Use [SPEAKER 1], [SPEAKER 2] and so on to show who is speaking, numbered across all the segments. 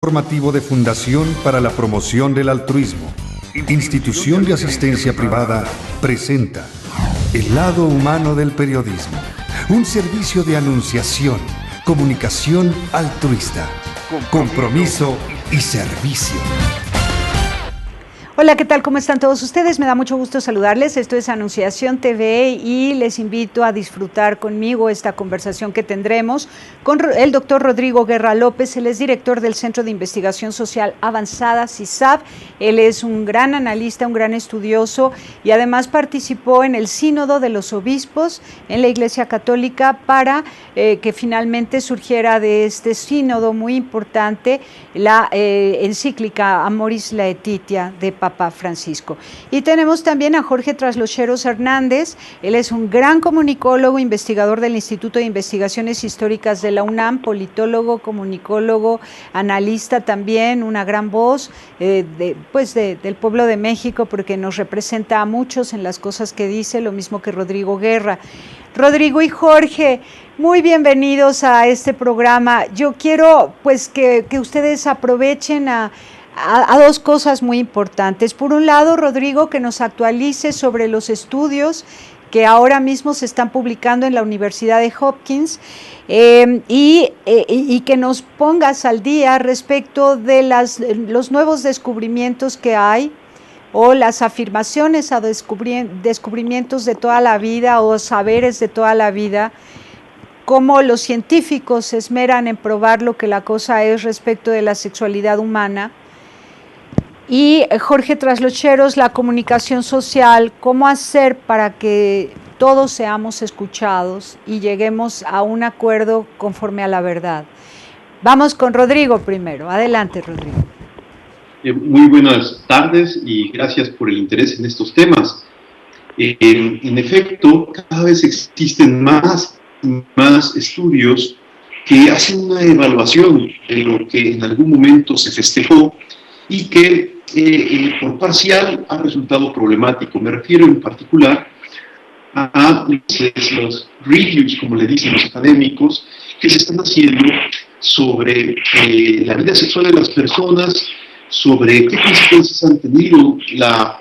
[SPEAKER 1] Formativo de Fundación para la Promoción del Altruismo, Institución de Asistencia Privada, presenta El lado humano del periodismo, un servicio de anunciación, comunicación altruista, compromiso y servicio.
[SPEAKER 2] Hola, ¿qué tal? ¿Cómo están todos ustedes? Me da mucho gusto saludarles. Esto es Anunciación TV y les invito a disfrutar conmigo esta conversación que tendremos con el doctor Rodrigo Guerra López. Él es director del Centro de Investigación Social Avanzada, CISAV. Él es un gran analista, un gran estudioso y además participó en el Sínodo de los Obispos en la Iglesia Católica para que finalmente surgiera de este sínodo muy importante la encíclica Amoris Laetitia de Papa Francisco. Y tenemos también a Jorge Traslocheros Hernández. Él es un gran comunicólogo, investigador del Instituto de Investigaciones Históricas de la UNAM, politólogo, comunicólogo, analista también, una gran voz del pueblo de México, porque nos representa a muchos en las cosas que dice, lo mismo que Rodrigo Guerra. Rodrigo y Jorge, muy bienvenidos a este programa. Yo quiero pues que ustedes aprovechen a dos cosas muy importantes. Por un lado, Rodrigo, que nos actualice sobre los estudios que ahora mismo se están publicando en la Universidad de Hopkins y que nos pongas al día respecto de los nuevos descubrimientos que hay o las afirmaciones a descubrimientos de toda la vida o saberes de toda la vida, cómo los científicos se esmeran en probar lo que la cosa es respecto de la sexualidad humana. Y Jorge Traslocheros, la comunicación social, cómo hacer para que todos seamos escuchados y lleguemos a un acuerdo conforme a la verdad. Vamos con Rodrigo primero. Adelante, Rodrigo.
[SPEAKER 3] Muy buenas tardes y gracias por el interés en estos temas. En efecto, cada vez existen más y más estudios que hacen una evaluación de lo que en algún momento se festejó y que por parcial ha resultado problemático. Me refiero en particular a los reviews, como le dicen los académicos, que se están haciendo sobre la vida sexual de las personas, sobre qué consecuencias han tenido la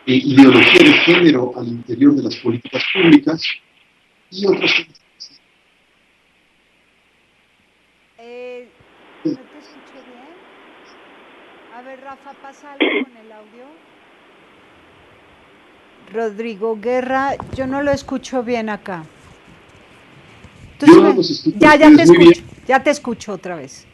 [SPEAKER 3] ideología de género al interior de las políticas públicas y otras cosas.
[SPEAKER 2] ¿No te escucho bien? A ver, Rafa, ¿pasa algo con el audio? Rodrigo Guerra, yo no lo escucho bien acá. Entonces, ya te escucho otra vez.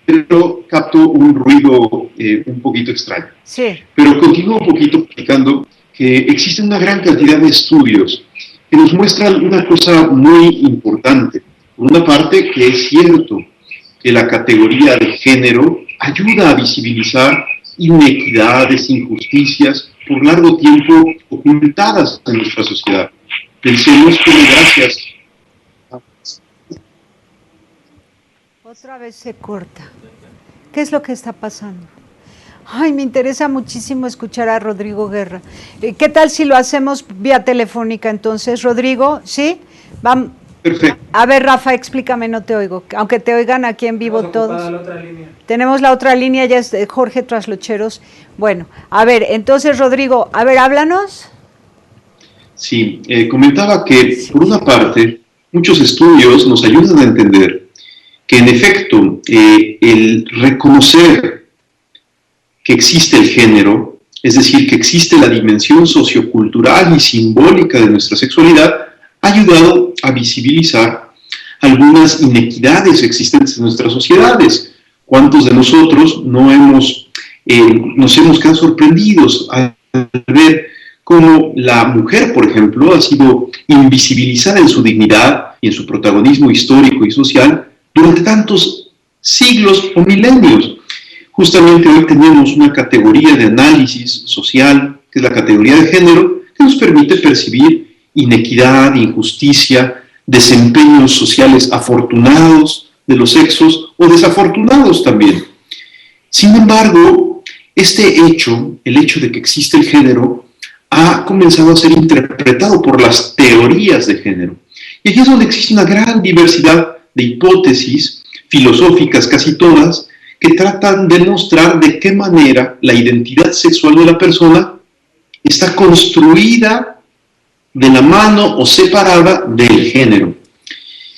[SPEAKER 3] Pero capto un ruido un poquito extraño.
[SPEAKER 2] Sí.
[SPEAKER 3] Pero continúo un poquito explicando que existe una gran cantidad de estudios que nos muestran una cosa muy importante. Por una parte, que es cierto que la categoría de género ayuda a visibilizar inequidades, injusticias, por largo tiempo ocultadas en nuestra sociedad. Pensemos cómo gracias a...
[SPEAKER 2] Otra vez se corta. ¿Qué es lo que está pasando? Ay, me interesa muchísimo escuchar a Rodrigo Guerra. ¿Qué tal si lo hacemos vía telefónica entonces, Rodrigo? ¿Sí? Vamos.
[SPEAKER 3] Perfecto.
[SPEAKER 2] A ver, Rafa, explícame, no te oigo. Aunque te oigan aquí en vivo todos. La otra línea. Tenemos la otra línea, ya es Jorge Traslocheros. Bueno, a ver, entonces, Rodrigo, a ver, háblanos.
[SPEAKER 3] Sí, comentaba que, por una parte, muchos estudios nos ayudan a entender que, en efecto, el reconocer que existe el género, es decir, que existe la dimensión sociocultural y simbólica de nuestra sexualidad, ha ayudado a visibilizar algunas inequidades existentes en nuestras sociedades. ¿Cuántos de nosotros nos hemos quedado sorprendidos al ver cómo la mujer, por ejemplo, ha sido invisibilizada en su dignidad y en su protagonismo histórico y social durante tantos siglos o milenios? Justamente hoy tenemos una categoría de análisis social, que es la categoría de género, que nos permite percibir inequidad, injusticia, desempeños sociales afortunados de los sexos o desafortunados también. Sin embargo, este hecho, el hecho de que existe el género, ha comenzado a ser interpretado por las teorías de género. Y aquí es donde existe una gran diversidad de hipótesis filosóficas, casi todas, que tratan de mostrar de qué manera la identidad sexual de la persona está construida de la mano o separada del género.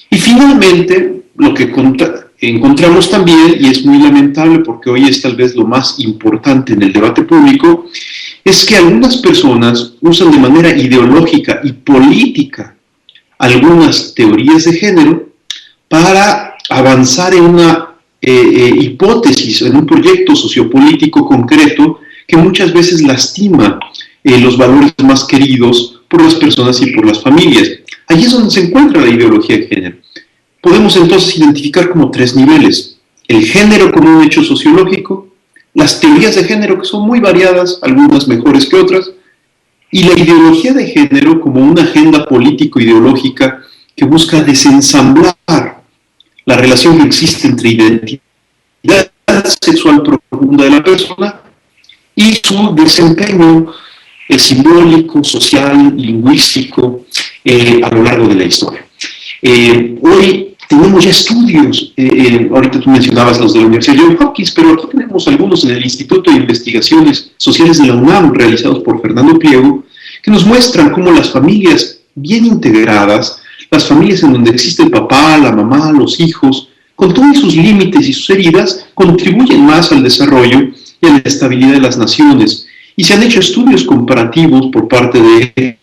[SPEAKER 3] Y finalmente, lo que encontramos también, y es muy lamentable porque hoy es tal vez lo más importante en el debate público, es que algunas personas usan de manera ideológica y política algunas teorías de género para avanzar en una hipótesis, en un proyecto sociopolítico concreto que muchas veces lastima los valores más queridos por las personas y por las familias. Allí es donde se encuentra la ideología de género. Podemos entonces identificar como 3 niveles: el género como un hecho sociológico, las teorías de género que son muy variadas, algunas mejores que otras, y la ideología de género como una agenda político-ideológica que busca desensamblar la relación que existe entre identidad sexual profunda de la persona y su desempeño simbólico, social, lingüístico a lo largo de la historia. Hoy tenemos ya estudios, ahorita tú mencionabas los de la Universidad de Johns Hopkins, pero aquí tenemos algunos en el Instituto de Investigaciones Sociales de la UNAM, realizados por Fernando Pliego, que nos muestran cómo las familias bien integradas, las familias en donde existe el papá, la mamá, los hijos, con todos sus límites y sus heridas, contribuyen más al desarrollo y a la estabilidad de las naciones. Y se han hecho estudios comparativos por parte de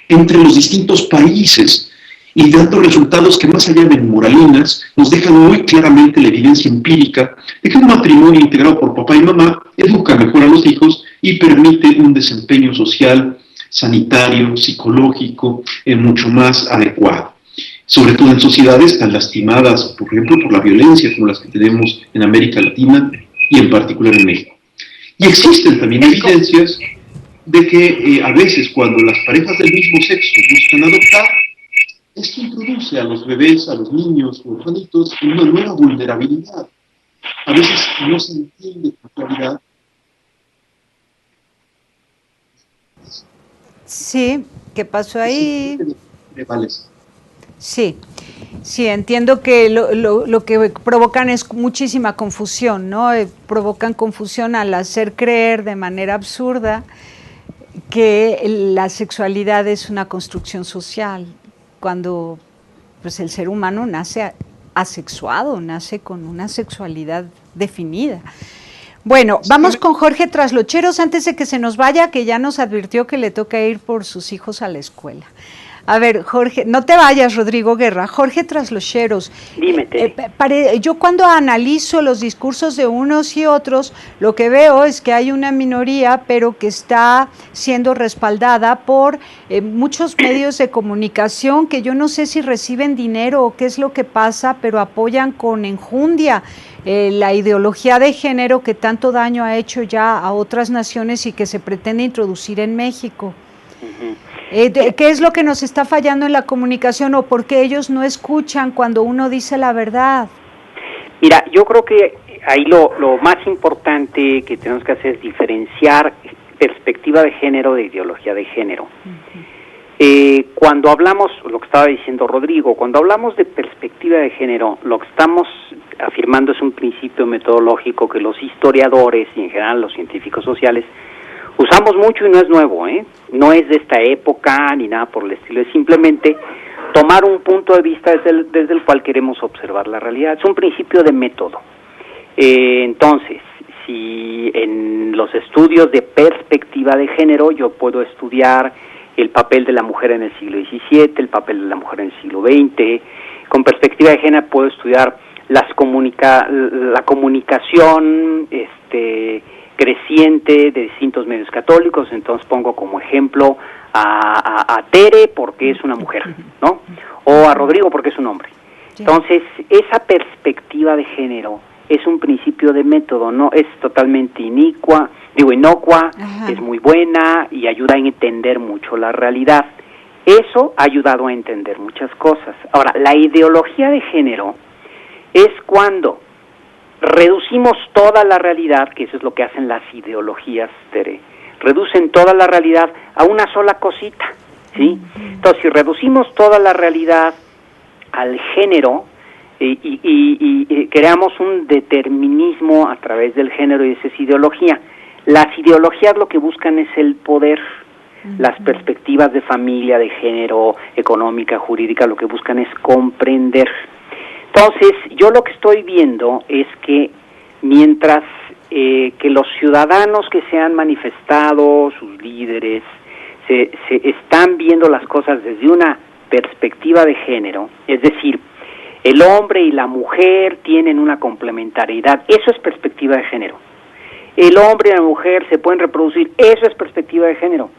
[SPEAKER 3] entre los distintos países y dando resultados que, más allá de moralinas, nos dejan muy claramente la evidencia empírica de que un matrimonio integrado por papá y mamá educa mejor a los hijos y permite un desempeño social, sanitario, psicológico, mucho más adecuado. Sobre todo en sociedades tan lastimadas, por ejemplo, por la violencia como las que tenemos en América Latina y en particular en México. Y existen también evidencias de que a veces cuando las parejas del mismo sexo buscan adoptar, esto introduce a los bebés, a los niños, a los orfanitos, en una nueva vulnerabilidad. A veces no se entiende con claridad.
[SPEAKER 2] Sí, ¿qué pasó ahí? Sí, sí, entiendo que lo que provocan es muchísima confusión, ¿no? Provocan confusión al hacer creer de manera absurda que la sexualidad es una construcción social, cuando pues el ser humano nace asexuado, nace con una sexualidad definida. Bueno, vamos con Jorge Traslocheros antes de que se nos vaya, que ya nos advirtió que le toca ir por sus hijos a la escuela. A ver, Jorge, no te vayas, Rodrigo Guerra. Jorge Traslocheros.
[SPEAKER 4] Dime,
[SPEAKER 2] yo cuando analizo los discursos de unos y otros, lo que veo es que hay una minoría, pero que está siendo respaldada por muchos medios de comunicación que yo no sé si reciben dinero o qué es lo que pasa, pero apoyan con enjundia la ideología de género que tanto daño ha hecho ya a otras naciones y que se pretende introducir en México. ¿Qué es lo que nos está fallando en la comunicación o por qué ellos no escuchan cuando uno dice la verdad?
[SPEAKER 4] Mira, yo creo que ahí lo más importante que tenemos que hacer es diferenciar perspectiva de género de ideología de género. Uh-huh. Cuando hablamos, lo que estaba diciendo Rodrigo, cuando hablamos de perspectiva de género, lo que estamos afirmando es un principio metodológico que los historiadores y en general los científicos sociales usamos mucho y no es nuevo, no es de esta época ni nada por el estilo, es simplemente tomar un punto de vista desde el cual queremos observar la realidad, es un principio de método. Entonces, si en los estudios de perspectiva de género yo puedo estudiar el papel de la mujer en el siglo XVII, el papel de la mujer en el siglo XX, con perspectiva de género puedo estudiar la comunicación, creciente de distintos medios católicos, entonces pongo como ejemplo a Tere porque es una mujer, ¿no? O a Rodrigo porque es un hombre. Entonces, esa perspectiva de género es un principio de método, no es totalmente inocua, es muy buena y ayuda a entender mucho la realidad. Eso ha ayudado a entender muchas cosas. Ahora, la ideología de género es cuando reducimos toda la realidad, que eso es lo que hacen las ideologías, Tere, reducen toda la realidad a una sola cosita, ¿sí? Entonces, si reducimos toda la realidad al género, y creamos un determinismo a través del género y esa es ideología. Las ideologías lo que buscan es el poder. Las perspectivas de familia, de género, económica, jurídica, lo que buscan es comprender. Entonces, yo lo que estoy viendo es que mientras que los ciudadanos que se han manifestado, sus líderes, se están viendo las cosas desde una perspectiva de género, es decir, el hombre y la mujer tienen una complementariedad, eso es perspectiva de género. El hombre y la mujer se pueden reproducir, eso es perspectiva de género.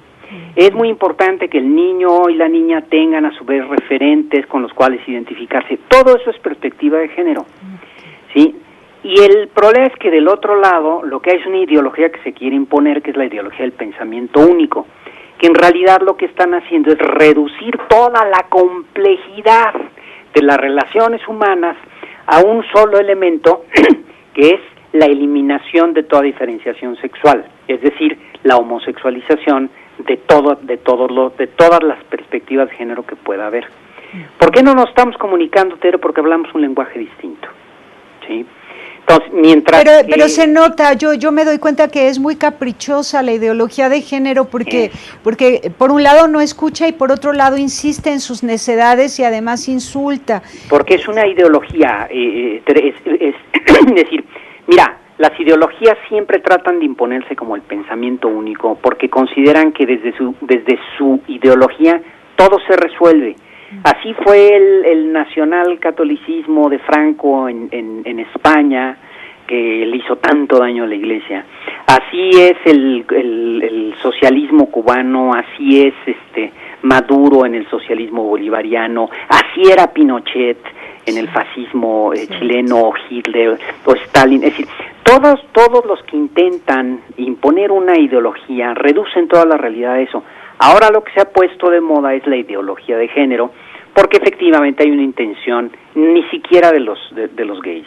[SPEAKER 4] Es muy importante que el niño y la niña tengan a su vez referentes con los cuales identificarse. Todo eso es perspectiva de género, ¿sí? Y el problema es que del otro lado lo que hay es una ideología que se quiere imponer, que es la ideología del pensamiento único, que en realidad lo que están haciendo es reducir toda la complejidad de las relaciones humanas a un solo elemento, que es la eliminación de toda diferenciación sexual, es decir, la homosexualización de todas las perspectivas de género que pueda haber. ¿Por qué no nos estamos comunicando, Tere? Porque hablamos un lenguaje distinto, ¿sí? Entonces, mientras
[SPEAKER 2] pero se nota, yo me doy cuenta que es muy caprichosa la ideología de género porque por un lado no escucha y por otro lado insiste en sus necedades y además insulta.
[SPEAKER 4] Porque es una ideología, es decir, mira, las ideologías siempre tratan de imponerse como el pensamiento único porque consideran que desde su ideología todo se resuelve. Así fue el nacionalcatolicismo de Franco en España, que le hizo tanto daño a la Iglesia. Así es el socialismo cubano, así es Maduro en el socialismo bolivariano, así era Pinochet en el fascismo chileno, Hitler o Stalin. Es decir, todos los que intentan imponer una ideología reducen toda la realidad a eso. Ahora lo que se ha puesto de moda es la ideología de género, porque efectivamente hay una intención, ni siquiera de los gays,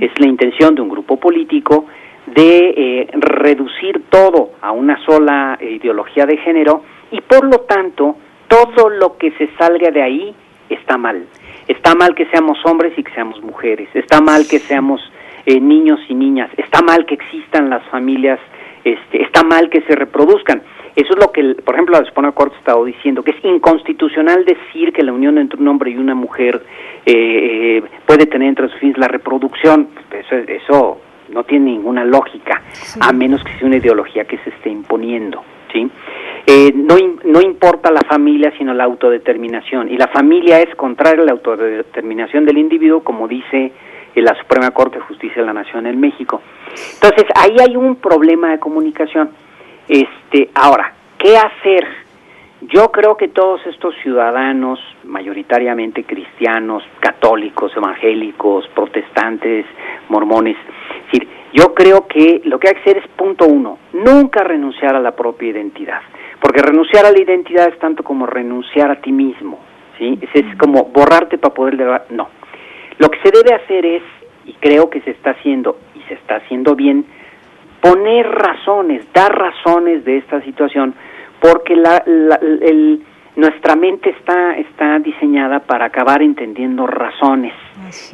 [SPEAKER 4] es la intención de un grupo político de reducir todo a una sola ideología de género y por lo tanto todo lo que se salga de ahí está mal. Está mal que seamos hombres y que seamos mujeres, está mal que seamos niños y niñas, está mal que existan las familias, está mal que se reproduzcan. Eso es lo que, por ejemplo, la Suprema Corte ha estado diciendo, que es inconstitucional decir que la unión entre un hombre y una mujer puede tener entre sus fines la reproducción. Eso no tiene ninguna lógica, sí, a menos que sea una ideología que se esté imponiendo, ¿sí? No importa la familia, sino la autodeterminación, y la familia es contraria a la autodeterminación del individuo, como dice la Suprema Corte de Justicia de la Nación en México. Entonces, ahí hay un problema de comunicación. Ahora, ¿qué hacer? Yo creo que todos estos ciudadanos, mayoritariamente cristianos, católicos, evangélicos, protestantes, mormones, es decir, yo creo que lo que hay que hacer es, punto uno, nunca renunciar a la propia identidad, porque renunciar a la identidad es tanto como renunciar a ti mismo, ¿sí? Es como borrarte para poder... No. Lo que se debe hacer es, y creo que se está haciendo, y se está haciendo bien, poner razones, dar razones de esta situación, porque nuestra mente está diseñada para acabar entendiendo razones,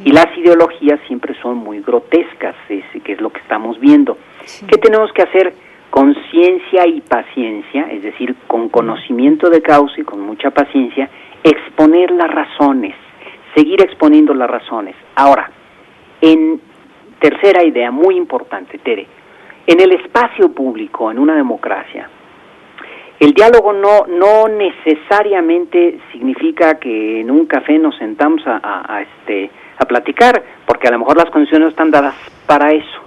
[SPEAKER 4] y las ideologías siempre son muy grotescas, que es lo que estamos viendo. Sí. ¿Qué tenemos que hacer? Conciencia y paciencia, es decir, con conocimiento de causa y con mucha paciencia, exponer las razones, seguir exponiendo las razones. Ahora, en tercera idea, muy importante, Tere, en el espacio público, en una democracia, el diálogo no necesariamente significa que en un café nos sentamos a platicar, porque a lo mejor las condiciones no están dadas para eso.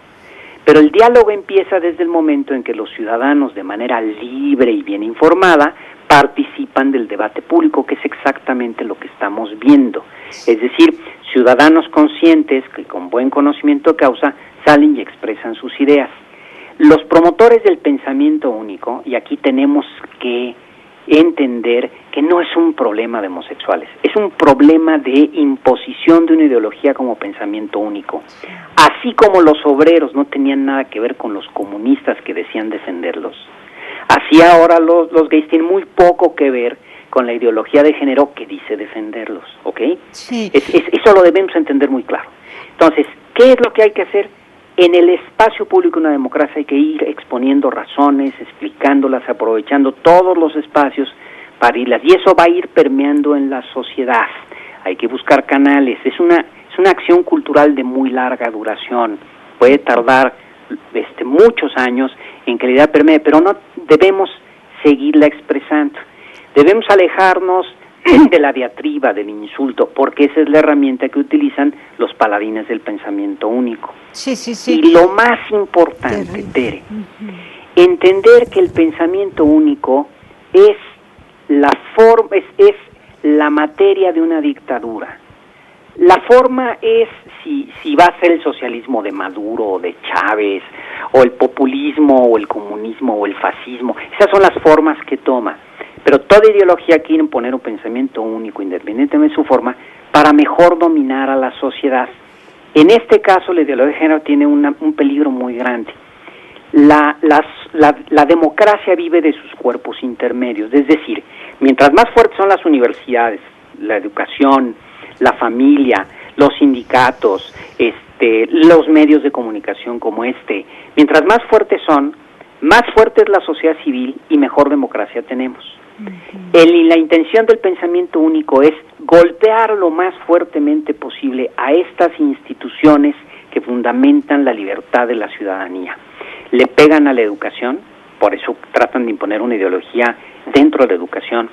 [SPEAKER 4] Pero el diálogo empieza desde el momento en que los ciudadanos, de manera libre y bien informada, participan del debate público, que es exactamente lo que estamos viendo. Es decir, ciudadanos conscientes que con buen conocimiento de causa salen y expresan sus ideas. Los promotores del pensamiento único, y aquí tenemos que entender que no es un problema de homosexuales, es un problema de imposición de una ideología como pensamiento único. Así como los obreros no tenían nada que ver con los comunistas que decían defenderlos, así ahora los gays tienen muy poco que ver con la ideología de género que dice defenderlos, ¿ok?
[SPEAKER 2] Sí.
[SPEAKER 4] Eso lo debemos entender muy claro. Entonces, ¿qué es lo que hay que hacer? En el espacio público de una democracia hay que ir exponiendo razones, explicándolas, aprovechando todos los espacios para irlas, y eso va a ir permeando en la sociedad. Hay que buscar canales, es una acción cultural de muy larga duración, puede tardar muchos años en que la idea permee, pero no debemos seguirla expresando. Debemos alejarnos de la diatriba, del insulto, porque esa es la herramienta que utilizan los paladines del pensamiento único.
[SPEAKER 2] Sí, sí, sí.
[SPEAKER 4] Y lo más importante, Tere, entender que el pensamiento único es la forma, es la materia de una dictadura. La forma es si va a ser el socialismo de Maduro o de Chávez, o el populismo o el comunismo o el fascismo. Esas son las formas que toma. Pero toda ideología quiere imponer un pensamiento único, independientemente de su forma, para mejor dominar a la sociedad. En este caso, la ideología de género tiene un peligro muy grande. La democracia vive de sus cuerpos intermedios, es decir, mientras más fuertes son las universidades, la educación, la familia, los sindicatos, los medios de comunicación como mientras más fuertes son, más fuerte es la sociedad civil y mejor democracia tenemos. La intención del pensamiento único es golpear lo más fuertemente posible a estas instituciones que fundamentan la libertad de la ciudadanía. Le pegan a la educación, por eso tratan de imponer una ideología dentro de la educación,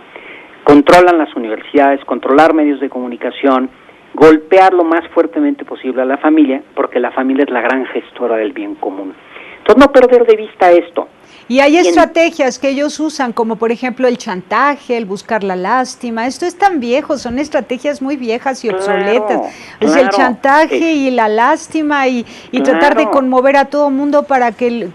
[SPEAKER 4] controlan las universidades, controlar medios de comunicación, golpear lo más fuertemente posible a la familia, porque la familia es la gran gestora del bien común. Entonces, no perder de vista esto.
[SPEAKER 2] Y hay estrategias que ellos usan, como por ejemplo el chantaje, el buscar la lástima. Esto es tan viejo, son estrategias muy viejas y obsoletas. Es el chantaje y la lástima y tratar de conmover a todo mundo para que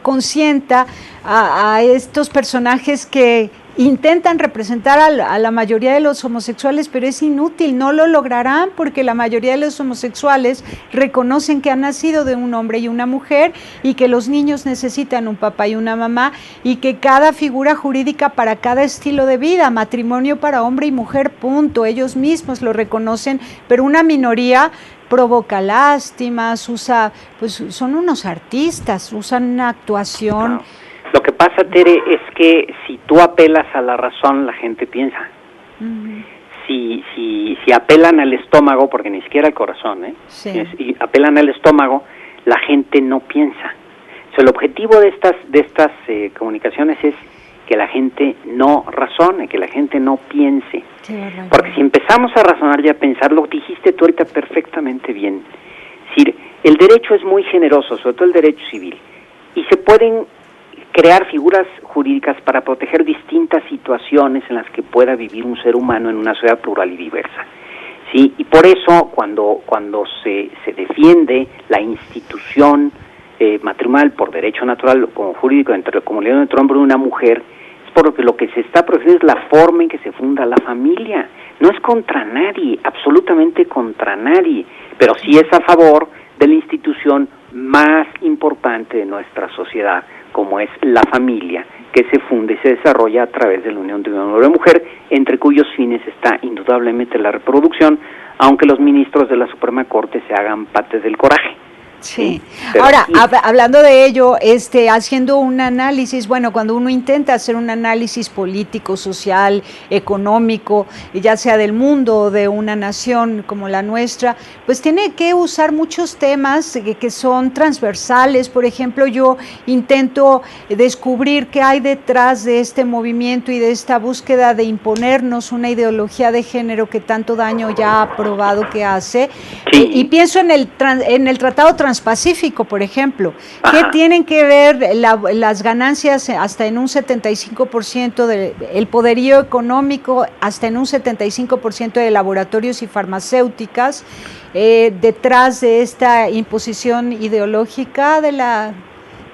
[SPEAKER 2] consienta a estos personajes que intentan representar a la mayoría de los homosexuales, pero es inútil, no lo lograrán porque la mayoría de los homosexuales reconocen que han nacido de un hombre y una mujer y que los niños necesitan un papá y una mamá y que cada figura jurídica para cada estilo de vida, matrimonio para hombre y mujer, punto, ellos mismos lo reconocen, pero una minoría provoca lástimas, son unos artistas, usan una actuación.
[SPEAKER 4] Lo que pasa, Tere, es que si tú apelas a la razón, la gente piensa. Si apelan al estómago, porque ni siquiera al corazón, y apelan al estómago, la gente no piensa. O sea, el objetivo de estas comunicaciones es que la gente no razone, que la gente no piense. Porque si empezamos a razonar y a pensar, lo dijiste tú ahorita perfectamente bien. Es decir, el derecho es muy generoso, sobre todo el derecho civil, y se pueden crear figuras jurídicas para proteger distintas situaciones en las que pueda vivir un ser humano en una sociedad plural y diversa. ¿Sí? Y por eso, cuando se defiende la institución matrimonial por derecho natural como jurídico entre la comunidad entre un hombre y una mujer, es porque lo que se está protegiendo es la forma en que se funda la familia. No es contra nadie, absolutamente contra nadie, pero sí es a favor de la institución más importante de nuestra sociedad, como es la familia, que se funda y se desarrolla a través de la unión de un hombre y una mujer, entre cuyos fines está indudablemente la reproducción, aunque los ministros de la Suprema Corte se hagan pates del coraje.
[SPEAKER 2] Sí. Ahora, hablando de ello, haciendo un análisis, bueno, cuando uno intenta hacer un análisis político, social, económico, ya sea del mundo o de una nación como la nuestra, pues tiene que usar muchos temas que son transversales. Por ejemplo, yo intento descubrir qué hay detrás de este movimiento y de esta búsqueda de imponernos una ideología de género que tanto daño ya ha probado que hace.
[SPEAKER 4] Sí.
[SPEAKER 2] Y pienso en el Tratado Transpacífico, por ejemplo. ¿Qué tienen que ver las ganancias hasta en un 75% del poderío económico, hasta en un 75% de laboratorios y farmacéuticas detrás de esta imposición ideológica de la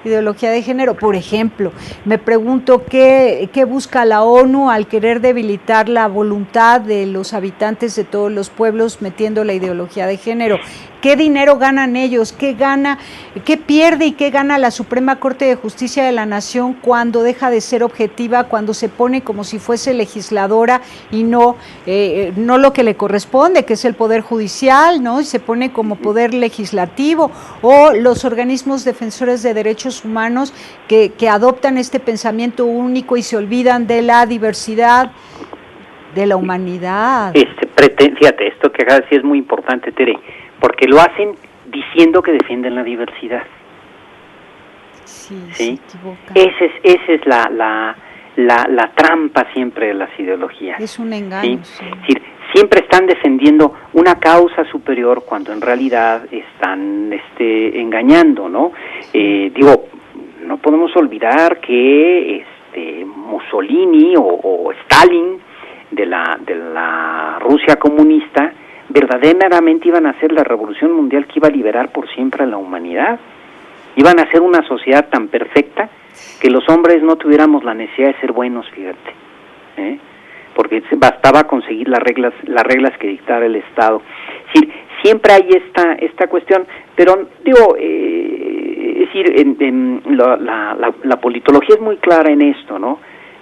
[SPEAKER 2] ideología de género? Por ejemplo, me pregunto qué busca la ONU al querer debilitar la voluntad de los habitantes de todos los pueblos metiendo la ideología de género. ¿Qué dinero ganan ellos? ¿Qué pierde y qué gana la Suprema Corte de Justicia de la Nación cuando deja de ser objetiva, cuando se pone como si fuese legisladora y no lo que le corresponde, que es el Poder Judicial, ¿no? Y se pone como poder legislativo, o los organismos defensores de derechos humanos que adoptan este pensamiento único y se olvidan de la diversidad de la humanidad.
[SPEAKER 4] Fíjate, esto que acabas de decir es muy importante, Tere, porque lo hacen diciendo que defienden la diversidad.
[SPEAKER 2] Sí. Se equivocan.
[SPEAKER 4] Esa es la trampa siempre de las ideologías.
[SPEAKER 2] Es un engaño.
[SPEAKER 4] ¿Sí? Es decir, siempre están defendiendo una causa superior cuando en realidad están engañando, ¿no? No podemos olvidar que Mussolini o Stalin de la Rusia comunista verdaderamente iban a hacer la revolución mundial que iba a liberar por siempre a la humanidad. Iban a hacer una sociedad tan perfecta que los hombres no tuviéramos la necesidad de ser buenos, fíjate, porque bastaba conseguir las reglas que dictara el Estado. Es decir, siempre hay esta cuestión, pero la politología es muy clara en esto, ¿no?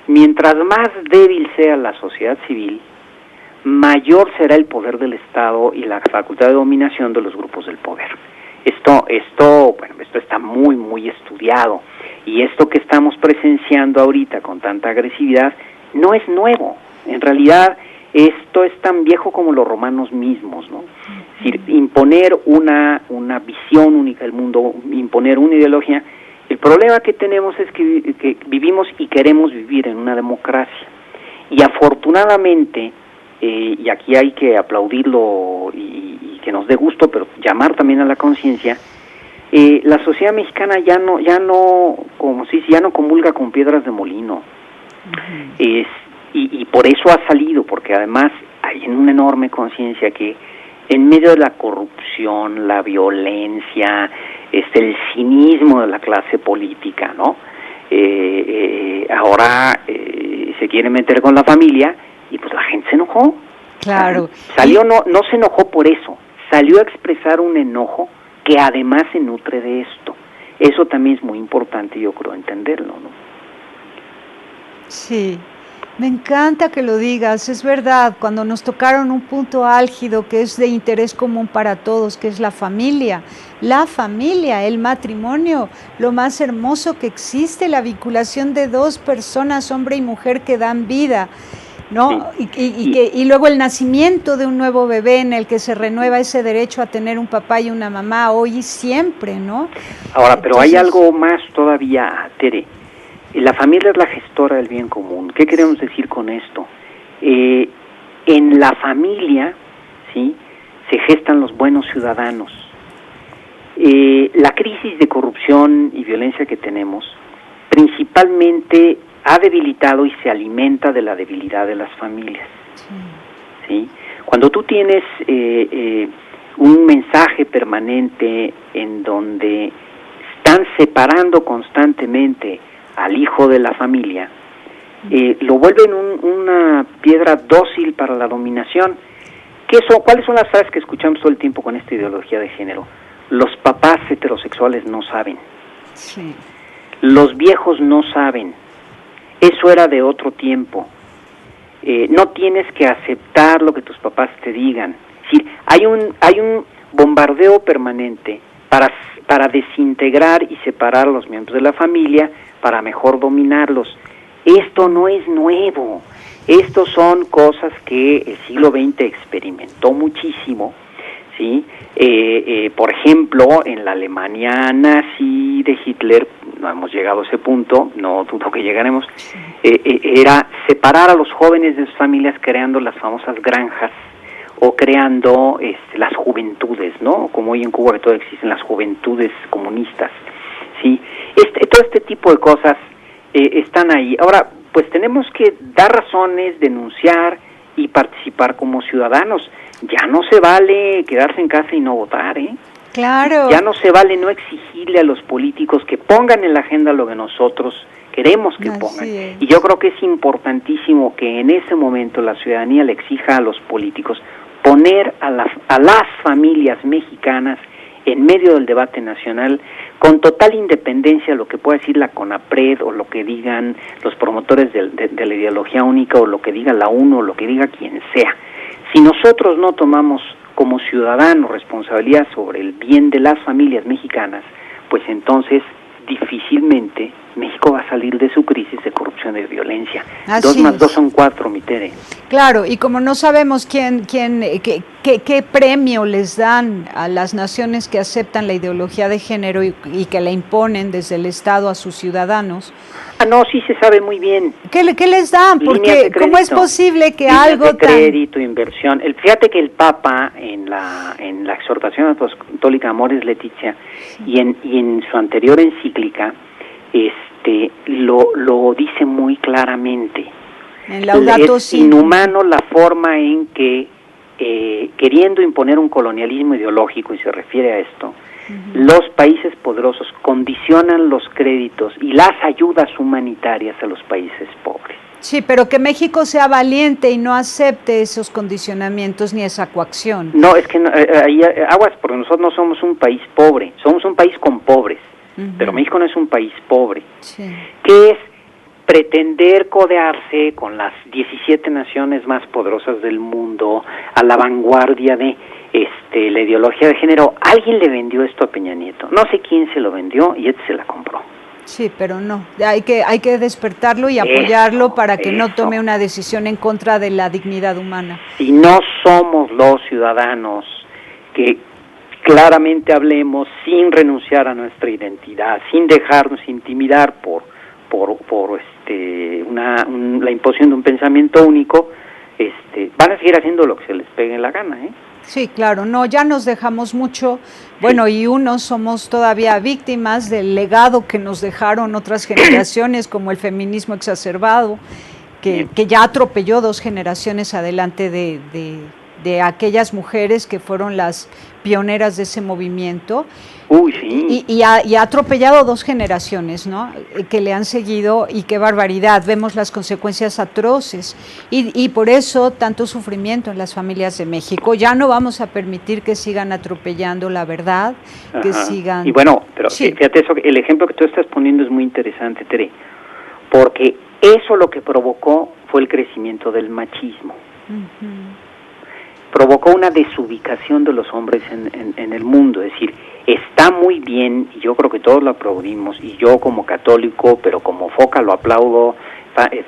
[SPEAKER 4] Mientras más débil sea la sociedad civil, mayor será el poder del Estado y la facultad de dominación de los grupos del poder. Esto está muy, muy estudiado, y esto que estamos presenciando ahorita con tanta agresividad no es nuevo. En realidad, esto es tan viejo como los romanos mismos, ¿no? Es decir, imponer una visión única del mundo, imponer una ideología. El problema que tenemos es que vivimos y queremos vivir en una democracia. Y afortunadamente, y aquí hay que aplaudirlo y que nos dé gusto, pero llamar también a la conciencia, la sociedad mexicana ya no comulga con piedras de molino. Y por eso ha salido, porque además hay una enorme conciencia que en medio de la corrupción, la violencia, el cinismo de la clase política, ¿no? Ahora se quiere meter con la familia y pues la gente se enojó.
[SPEAKER 2] Claro.
[SPEAKER 4] Salió, no se enojó por eso, salió a expresar un enojo que además se nutre de esto. Eso también es muy importante, yo creo, entenderlo, ¿no?
[SPEAKER 2] Sí. Me encanta que lo digas, es verdad, cuando nos tocaron un punto álgido que es de interés común para todos, que es la familia, el matrimonio, lo más hermoso que existe, la vinculación de dos personas, hombre y mujer, que dan vida, ¿no? Sí. Y luego el nacimiento de un nuevo bebé en el que se renueva ese derecho a tener un papá y una mamá hoy y siempre, ¿no?
[SPEAKER 4] Ahora, pero hay algo más todavía, Tere. La familia es la gestora del bien común. ¿Qué queremos decir con esto? En la familia, ¿sí?, se gestan los buenos ciudadanos. La crisis de corrupción y violencia que tenemos principalmente ha debilitado y se alimenta de la debilidad de las familias. ¿Sí? Cuando tú tienes un mensaje permanente en donde están separando constantemente al hijo de la familia, lo vuelven una piedra dócil para la dominación. ¿Cuáles son las frases que escuchamos todo el tiempo con esta ideología de género? Los papás heterosexuales no saben.
[SPEAKER 2] Sí.
[SPEAKER 4] Los viejos no saben. Eso era de otro tiempo. No tienes que aceptar lo que tus papás te digan. Es decir, hay un bombardeo permanente para desintegrar y separar a los miembros de la familia para mejor dominarlos. Esto no es nuevo. Estos son cosas que el siglo XX experimentó muchísimo, ¿sí? Por ejemplo, en la Alemania nazi de Hitler, no hemos llegado a ese punto, no dudo que llegaremos, era separar a los jóvenes de sus familias creando las famosas granjas o creando las juventudes, ¿no? Como hoy en Cuba que todavía existen las juventudes comunistas, ¿sí? Todo este tipo de cosas están ahí. Ahora, pues tenemos que dar razones, denunciar y participar como ciudadanos. Ya no se vale quedarse en casa y no votar, ¿eh?
[SPEAKER 2] Claro.
[SPEAKER 4] Ya no se vale no exigirle a los políticos que pongan en la agenda lo que nosotros queremos que pongan. Y yo creo que es importantísimo que en ese momento la ciudadanía le exija a los políticos poner a las familias mexicanas en medio del debate nacional, con total independencia de lo que pueda decir la CONAPRED o lo que digan los promotores de la ideología única o lo que diga la ONU o lo que diga quien sea. Si nosotros no tomamos como ciudadanos responsabilidad sobre el bien de las familias mexicanas, pues entonces difícilmente México va a salir de su crisis de corrupción y de violencia.
[SPEAKER 2] Así
[SPEAKER 4] 2 más
[SPEAKER 2] es.
[SPEAKER 4] 2 son 4, mi Tere.
[SPEAKER 2] Claro, y como no sabemos qué premio les dan a las naciones que aceptan la ideología de género y que la imponen desde el Estado a sus ciudadanos.
[SPEAKER 4] No, sí se sabe muy bien.
[SPEAKER 2] ¿Qué les dan? Porque ¿cómo es posible que algo
[SPEAKER 4] de crédito, inversión. Fíjate que el Papa en la exhortación apostólica Amoris Laetitia y en su anterior encíclica lo dice muy claramente.
[SPEAKER 2] En Laudato
[SPEAKER 4] Si. Es inhumano la forma en que queriendo imponer un colonialismo ideológico, y se refiere a esto, los países poderosos condicionan los créditos y las ayudas humanitarias a los países pobres.
[SPEAKER 2] Sí, pero que México sea valiente y no acepte esos condicionamientos ni esa coacción.
[SPEAKER 4] No, es que aguas, porque nosotros no somos un país pobre, somos un país con pobres, pero México no es un país pobre.
[SPEAKER 2] Sí.
[SPEAKER 4] ¿Qué es pretender codearse con las 17 naciones más poderosas del mundo a la vanguardia de la ideología de género? Alguien le vendió esto a Peña Nieto, no sé quién se lo vendió y se la compró.
[SPEAKER 2] Sí, pero no, hay que despertarlo y apoyarlo para que no tome una decisión en contra de la dignidad humana.
[SPEAKER 4] Si no somos los ciudadanos que claramente hablemos sin renunciar a nuestra identidad, sin dejarnos intimidar por la imposición de un pensamiento único, van a seguir haciendo lo que se les pegue en la gana, ¿eh?
[SPEAKER 2] Sí, claro, no, ya nos dejamos mucho, bueno, y unos somos todavía víctimas del legado que nos dejaron otras generaciones, como el feminismo exacerbado, que ya atropelló 2 generaciones adelante de aquellas mujeres que fueron las pioneras de ese movimiento.
[SPEAKER 4] Uy, sí.
[SPEAKER 2] Y ha atropellado 2 generaciones, ¿no? Que le han seguido, y qué barbaridad, vemos las consecuencias atroces, y por eso tanto sufrimiento en las familias de México. Ya no vamos a permitir que sigan atropellando la verdad, que sigan...
[SPEAKER 4] Y bueno, pero
[SPEAKER 2] sí.
[SPEAKER 4] Fíjate, el ejemplo que tú estás poniendo es muy interesante, Tere, porque eso lo que provocó fue el crecimiento del machismo. Provocó una desubicación de los hombres en el mundo, es decir, está muy bien, y yo creo que todos lo aplaudimos, y yo como católico, pero como foca lo aplaudo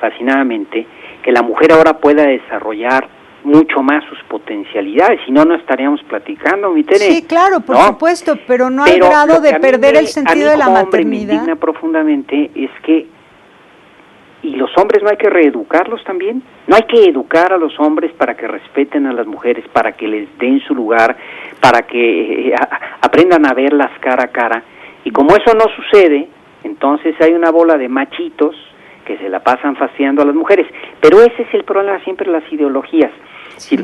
[SPEAKER 4] fascinadamente, que la mujer ahora pueda desarrollar mucho más sus potencialidades, si no, no estaríamos platicando, mi Tere.
[SPEAKER 2] Sí, claro, por supuesto, pero no al grado de perder el sentido de la maternidad.
[SPEAKER 4] Hombre, me indigna profundamente es que, ¿y los hombres no hay que reeducarlos también? ¿No hay que educar a los hombres para que respeten a las mujeres, para que les den su lugar, para que aprendan a verlas cara a cara? Y como eso no sucede, entonces hay una bola de machitos que se la pasan fastidiando a las mujeres. Pero ese es el problema siempre de las ideologías.
[SPEAKER 2] Sí.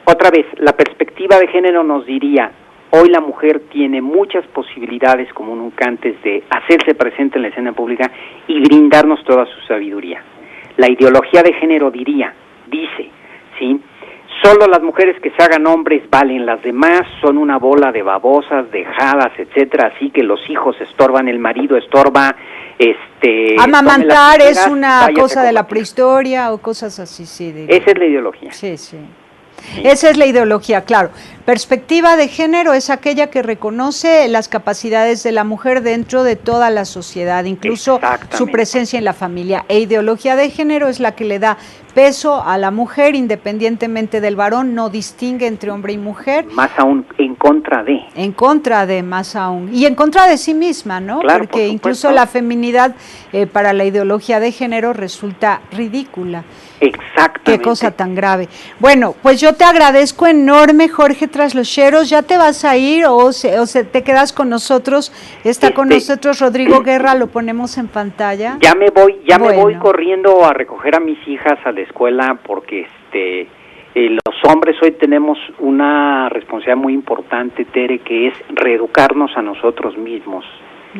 [SPEAKER 4] Otra vez, la perspectiva de género nos diría, hoy la mujer tiene muchas posibilidades como nunca antes de hacerse presente en la escena pública y brindarnos toda su sabiduría. La ideología de género dice, ¿sí? Solo las mujeres que se hagan hombres valen, las demás son una bola de babosas, dejadas, etcétera, así que los hijos estorban, el marido estorba,
[SPEAKER 2] amamantar es una cosa de la prehistoria o cosas así, sí.
[SPEAKER 4] Esa es la ideología.
[SPEAKER 2] Sí. Esa es la ideología, claro. Perspectiva de género es aquella que reconoce las capacidades de la mujer dentro de toda la sociedad, incluso su presencia en la familia. E ideología de género es la que le da peso a la mujer independientemente del varón, no distingue entre hombre y mujer.
[SPEAKER 4] Más aún, en contra de,
[SPEAKER 2] más aún. Y en contra de sí misma, ¿no?
[SPEAKER 4] Claro,
[SPEAKER 2] porque incluso la feminidad para la ideología de género resulta ridícula.
[SPEAKER 4] Exactamente.
[SPEAKER 2] Qué cosa tan grave. Bueno, pues yo te agradezco enorme, Jorge Traslocheros. ¿Ya te vas a ir o te quedas con nosotros? Está con nosotros Rodrigo Guerra, lo ponemos en pantalla.
[SPEAKER 4] Ya me voy corriendo a recoger a mis hijas a la escuela porque los hombres hoy tenemos una responsabilidad muy importante, Tere, que es reeducarnos a nosotros mismos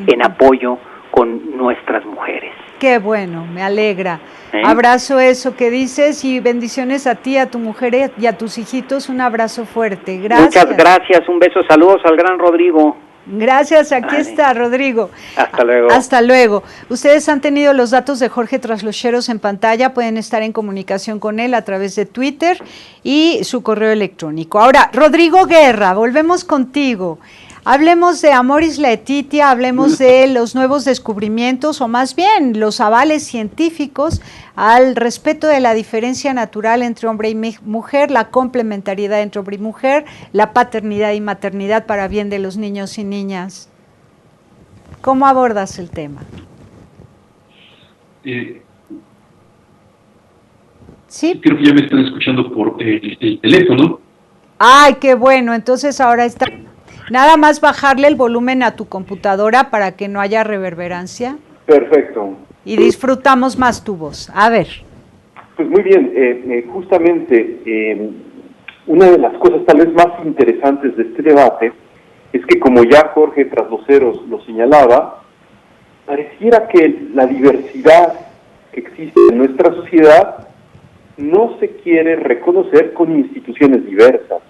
[SPEAKER 4] en apoyo con nuestras mujeres.
[SPEAKER 2] Qué bueno, me alegra.
[SPEAKER 4] ¿Eh?
[SPEAKER 2] Abrazo eso que dices y bendiciones a ti, a tu mujer y a tus hijitos. Un abrazo fuerte. Gracias.
[SPEAKER 4] Muchas gracias, un beso, saludos al gran Rodrigo.
[SPEAKER 2] Gracias, aquí está Rodrigo.
[SPEAKER 4] Hasta luego.
[SPEAKER 2] Hasta luego. Ustedes han tenido los datos de Jorge Traslocheros en pantalla, pueden estar en comunicación con él a través de Twitter y su correo electrónico. Ahora, Rodrigo Guerra, volvemos contigo. Hablemos de Amoris Laetitia, hablemos de los nuevos descubrimientos o más bien los avales científicos al respeto de la diferencia natural entre hombre y mujer, la complementariedad entre hombre y mujer, la paternidad y maternidad para bien de los niños y niñas. ¿Cómo abordas el tema? Sí.
[SPEAKER 3] Creo que ya me están escuchando por el teléfono.
[SPEAKER 2] Ay, qué bueno, entonces ahora está... Nada más bajarle el volumen a tu computadora para que no haya reverberancia.
[SPEAKER 5] Perfecto.
[SPEAKER 2] Y disfrutamos más tu voz. A ver.
[SPEAKER 5] Pues muy bien, justamente una de las cosas tal vez más interesantes de este debate es que, como ya Jorge Traslocheros lo señalaba, pareciera que la diversidad que existe en nuestra sociedad no se quiere reconocer con instituciones diversas,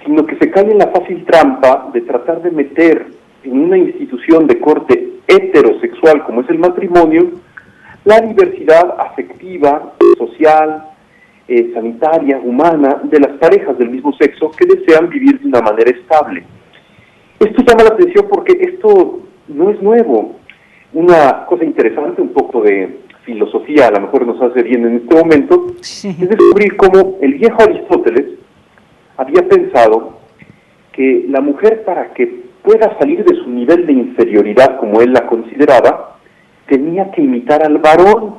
[SPEAKER 5] sino que se cae en la fácil trampa de tratar de meter en una institución de corte heterosexual como es el matrimonio, la diversidad afectiva, social, sanitaria, humana, de las parejas del mismo sexo que desean vivir de una manera estable. Esto llama la atención porque esto no es nuevo. Una cosa interesante, un poco de filosofía, a lo mejor nos hace bien en este momento, sí, es descubrir cómo el viejo Aristóteles había pensado que la mujer, para que pueda salir de su nivel de inferioridad, como él la consideraba, tenía que imitar al varón.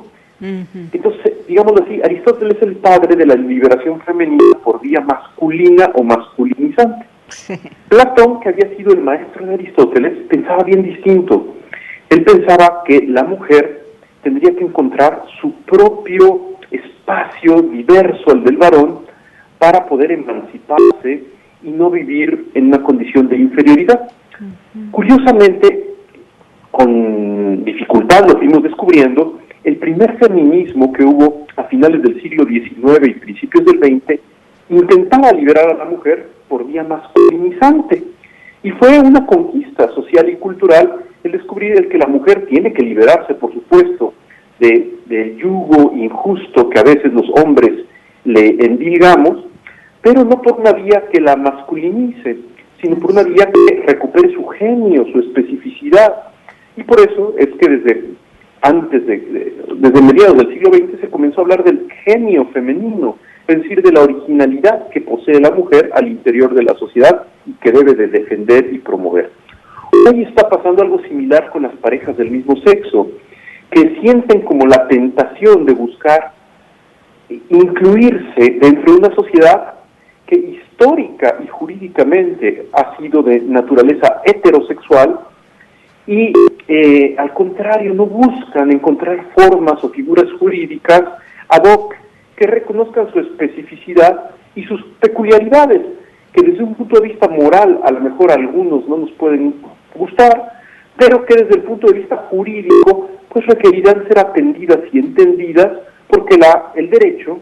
[SPEAKER 5] Entonces, digámoslo así, Aristóteles es el padre de la liberación femenina por vía masculina o masculinizante. Sí. Platón, que había sido el maestro de Aristóteles, pensaba bien distinto. Él pensaba que la mujer tendría que encontrar su propio espacio diverso al del varón para poder emanciparse y no vivir en una condición de inferioridad. Curiosamente, con dificultad lo fuimos descubriendo, el primer feminismo que hubo a finales del siglo XIX y principios del XX intentaba liberar a la mujer por vía masculinizante. Y fue una conquista social y cultural el descubrir el que la mujer tiene que liberarse, por supuesto, del yugo injusto que a veces los hombres le endilgamos, pero no por una vía que la masculinice, sino por una vía que recupere su genio, su especificidad. Y por eso es que desde mediados del siglo XX se comenzó a hablar del genio femenino, es decir, de la originalidad que posee la mujer al interior de la sociedad y que debe de defender y promover. Hoy está pasando algo similar con las parejas del mismo sexo, que sienten como la tentación de buscar incluirse dentro de una sociedad que histórica y jurídicamente ha sido de naturaleza heterosexual y al contrario no buscan encontrar formas o figuras jurídicas ad hoc que reconozcan su especificidad y sus peculiaridades, que desde un punto de vista moral a lo mejor a algunos no nos pueden gustar, pero que desde el punto de vista jurídico pues requerirán ser atendidas y entendidas, porque el derecho,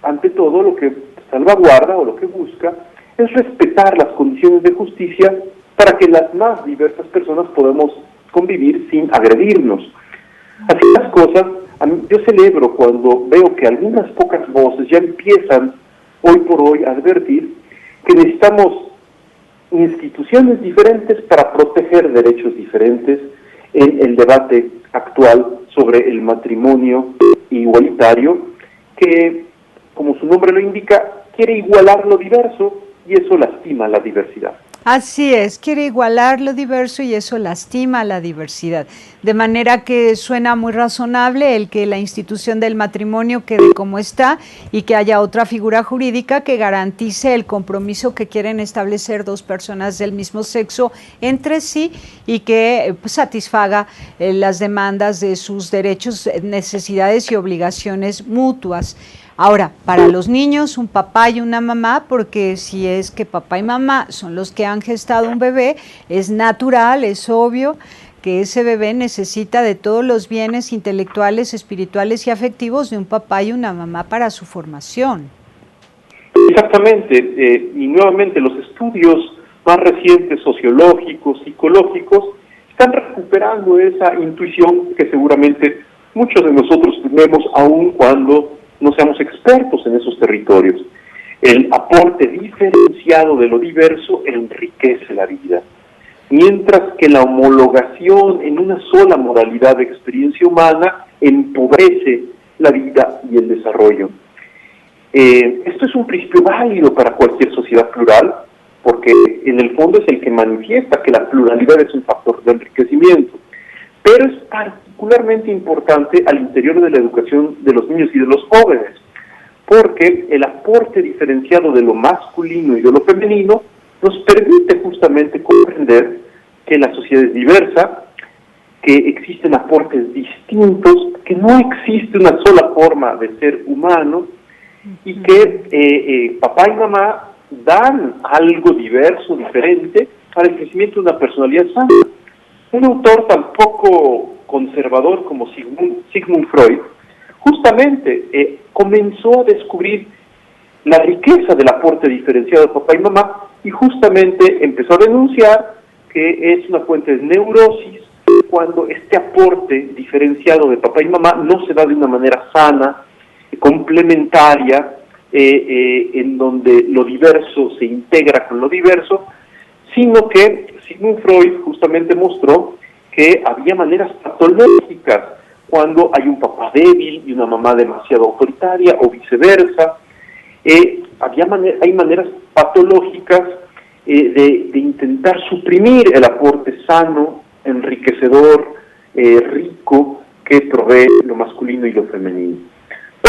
[SPEAKER 5] ante todo, lo que salvaguarda o lo que busca es respetar las condiciones de justicia para que las más diversas personas podamos convivir sin agredirnos. Así las cosas, yo celebro cuando veo que algunas pocas voces ya empiezan hoy por hoy a advertir que necesitamos instituciones diferentes para proteger derechos diferentes en el debate actual sobre el matrimonio igualitario, que, como su nombre lo indica, quiere igualar lo diverso y eso lastima la diversidad.
[SPEAKER 2] Así es, quiere igualar lo diverso y eso lastima la diversidad. De manera que suena muy razonable el que la institución del matrimonio quede como está y que haya otra figura jurídica que garantice el compromiso que quieren establecer dos personas del mismo sexo entre sí y que satisfaga las demandas de sus derechos, necesidades y obligaciones mutuas. Ahora, para los niños, un papá y una mamá, porque si es que papá y mamá son los que han gestado un bebé, es natural, es obvio que ese bebé necesita de todos los bienes intelectuales, espirituales y afectivos de un papá y una mamá para su formación.
[SPEAKER 5] Exactamente, y nuevamente los estudios más recientes, sociológicos, psicológicos, están recuperando esa intuición que seguramente muchos de nosotros tenemos aun cuando no seamos expertos en esos territorios. El aporte diferenciado de lo diverso enriquece la vida, mientras que la homologación en una sola modalidad de experiencia humana empobrece la vida y el desarrollo. Esto es un principio válido para cualquier sociedad plural, porque en el fondo es el que manifiesta que la pluralidad es un factor de enriquecimiento, pero es particularmente importante al interior de la educación de los niños y de los jóvenes, porque el aporte diferenciado de lo masculino y de lo femenino nos permite justamente comprender que la sociedad es diversa, que existen aportes distintos, que no existe una sola forma de ser humano, y que papá y mamá dan algo diverso, diferente, para el crecimiento de una personalidad sana. Un autor tan poco conservador como Sigmund Freud, justamente comenzó a descubrir la riqueza del aporte diferenciado de papá y mamá, y justamente empezó a denunciar que es una fuente de neurosis cuando este aporte diferenciado de papá y mamá no se da de una manera sana, complementaria, en donde lo diverso se integra con lo diverso, sino que Sigmund Freud justamente mostró que había maneras patológicas cuando hay un papá débil y una mamá demasiado autoritaria o viceversa. Hay maneras patológicas de intentar suprimir el aporte sano, enriquecedor, rico que provee lo masculino y lo femenino.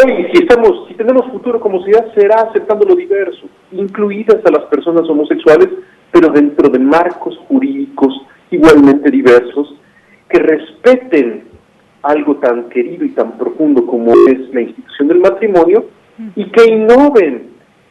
[SPEAKER 5] Hoy, si tenemos futuro como sociedad, será aceptando lo diverso, incluidas a las personas homosexuales, pero dentro de marcos jurídicos igualmente diversos, que respeten algo tan querido y tan profundo como es la institución del matrimonio, y que innoven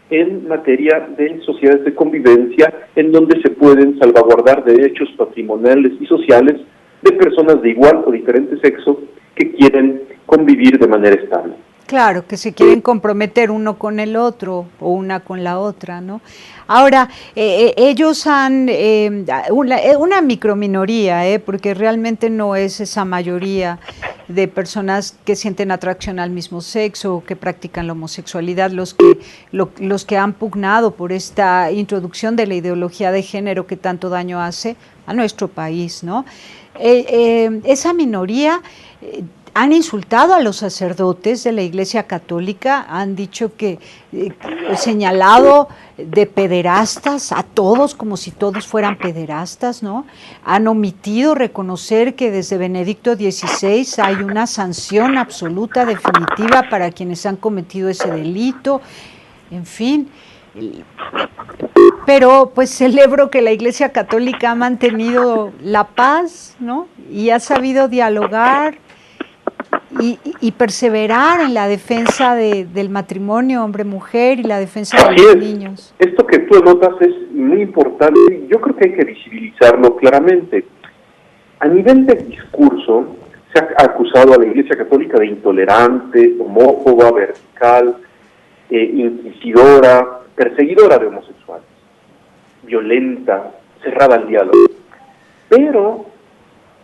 [SPEAKER 5] en materia de sociedades de convivencia, en donde se pueden salvaguardar derechos patrimoniales y sociales de personas de igual o diferente sexo que quieren convivir de manera estable.
[SPEAKER 2] Claro, que se quieren comprometer uno con el otro o una con la otra, ¿no? Ahora, ellos han, una microminoría, porque realmente no es esa mayoría de personas que sienten atracción al mismo sexo o que practican la homosexualidad, los que han pugnado por esta introducción de la ideología de género que tanto daño hace a nuestro país, ¿no? Esa minoría han insultado a los sacerdotes de la Iglesia Católica, han dicho señalado de pederastas a todos como si todos fueran pederastas, ¿no? Han omitido reconocer que desde Benedicto XVI hay una sanción absoluta, definitiva para quienes han cometido ese delito, en fin. Pero pues celebro que la Iglesia Católica ha mantenido la paz, ¿no? Y ha sabido dialogar y perseverar en la defensa del matrimonio hombre-mujer y la defensa de los niños.
[SPEAKER 5] Esto que tú notas es muy importante y yo creo que hay que visibilizarlo claramente. A nivel de discurso, se ha acusado a la Iglesia Católica de intolerante, homófoba, vertical, inquisidora, perseguidora de homosexuales, violenta, cerrada al diálogo. Pero,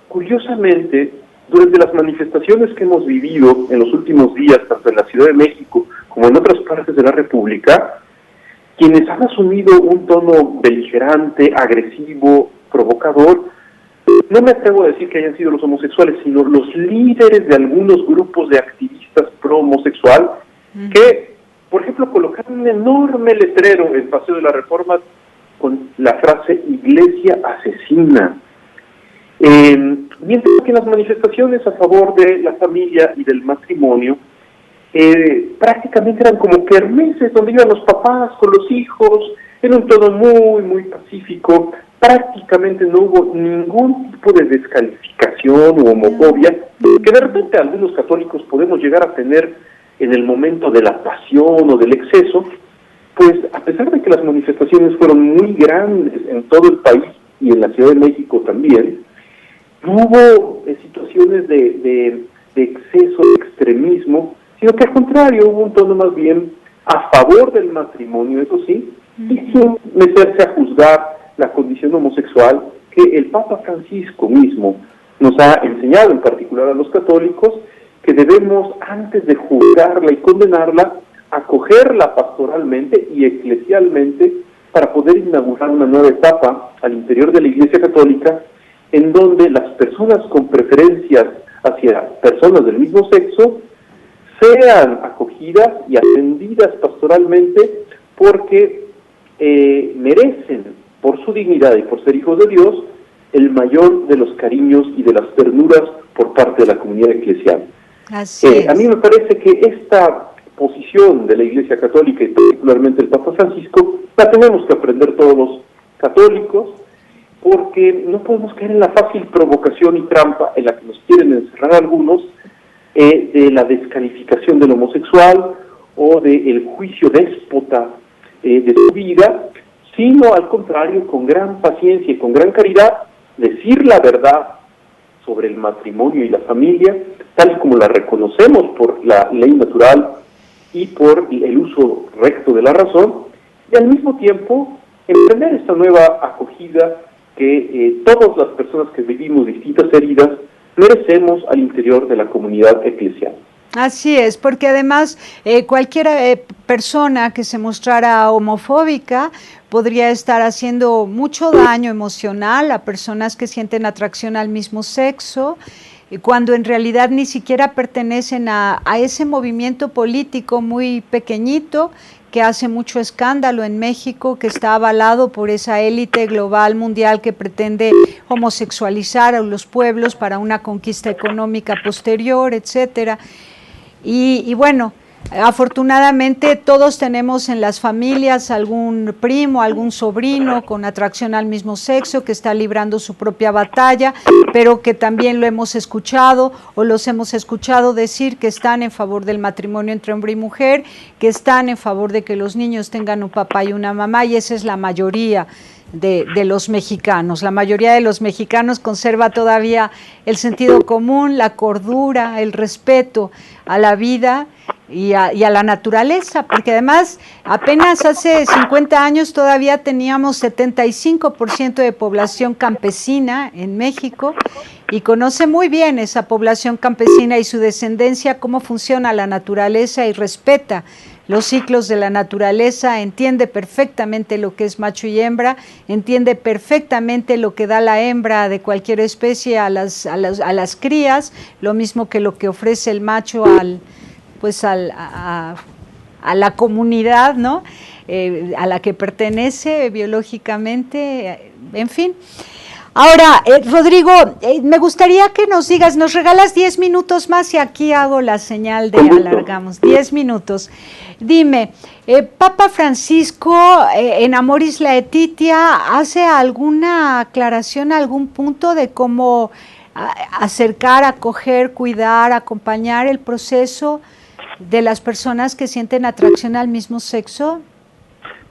[SPEAKER 5] curiosamente, durante las manifestaciones que hemos vivido en los últimos días, tanto en la Ciudad de México como en otras partes de la República, quienes han asumido un tono beligerante, agresivo, provocador, no me atrevo a decir que hayan sido los homosexuales, sino los líderes de algunos grupos de activistas pro-homosexual que, por ejemplo, colocaron un enorme letrero en Paseo de la Reforma con la frase "Iglesia asesina". Mientras que en las manifestaciones a favor de la familia y del matrimonio, prácticamente eran como kermeses donde iban los papás con los hijos, en un tono muy, muy pacífico. Prácticamente no hubo ningún tipo de descalificación u homofobia, que de repente algunos católicos podemos llegar a tener en el momento de la pasión o del exceso. Pues a pesar de que las manifestaciones fueron muy grandes en todo el país y en la Ciudad de México también, no hubo situaciones de exceso, de extremismo, sino que al contrario hubo un tono más bien a favor del matrimonio, eso sí, y sin meterse a juzgar la condición homosexual, que el Papa Francisco mismo nos ha enseñado, en particular a los católicos, que debemos, antes de juzgarla y condenarla, acogerla pastoralmente y eclesialmente para poder inaugurar una nueva etapa al interior de la Iglesia Católica, en donde las personas con preferencias hacia personas del mismo sexo sean acogidas y atendidas pastoralmente, porque merecen, por su dignidad y por ser hijos de Dios, el mayor de los cariños y de las ternuras por parte de la comunidad eclesial.
[SPEAKER 2] Así es.
[SPEAKER 5] A mí me parece que esta posición de la Iglesia Católica y particularmente el Papa Francisco la tenemos que aprender todos los católicos, porque no podemos caer en la fácil provocación y trampa en la que nos quieren encerrar algunos, de la descalificación del homosexual o del juicio déspota de su vida, sino al contrario, con gran paciencia y con gran caridad, decir la verdad sobre el matrimonio y la familia, tal como la reconocemos por la ley natural y por el uso recto de la razón, y al mismo tiempo emprender esta nueva acogida que todas las personas que vivimos distintas heridas merecemos al interior de la comunidad eclesial.
[SPEAKER 2] Así es, porque además cualquier persona que se mostrara homofóbica podría estar haciendo mucho daño emocional a personas que sienten atracción al mismo sexo, cuando en realidad ni siquiera pertenecen a ese movimiento político muy pequeñito que hace mucho escándalo en México, que está avalado por esa élite global mundial que pretende homosexualizar a los pueblos para una conquista económica posterior, etcétera. Y bueno, afortunadamente todos tenemos en las familias algún primo, algún sobrino con atracción al mismo sexo que está librando su propia batalla, pero que también lo hemos escuchado o los hemos escuchado decir que están en favor del matrimonio entre hombre y mujer, que están en favor de que los niños tengan un papá y una mamá, y esa es la mayoría de los mexicanos. La mayoría de los mexicanos conserva todavía el sentido común, la cordura, el respeto a la vida y a la naturaleza, porque además apenas hace 50 años todavía teníamos 75% de población campesina en México, y conoce muy bien esa población campesina y su descendencia cómo funciona la naturaleza y respeta los ciclos de la naturaleza, entiende perfectamente lo que es macho y hembra, entiende perfectamente lo que da la hembra de cualquier especie a las crías, lo mismo que lo que ofrece el macho a la comunidad, ¿no? A la que pertenece biológicamente, en fin. Ahora, Rodrigo, me gustaría que nos digas, nos regalas 10 minutos más y aquí hago la señal de alargamos, 10 minutos. Dime, Papa Francisco en Amoris Laetitia hace alguna aclaración, algún punto de cómo acercar, acoger, cuidar, acompañar el proceso de las personas que sienten atracción al mismo sexo?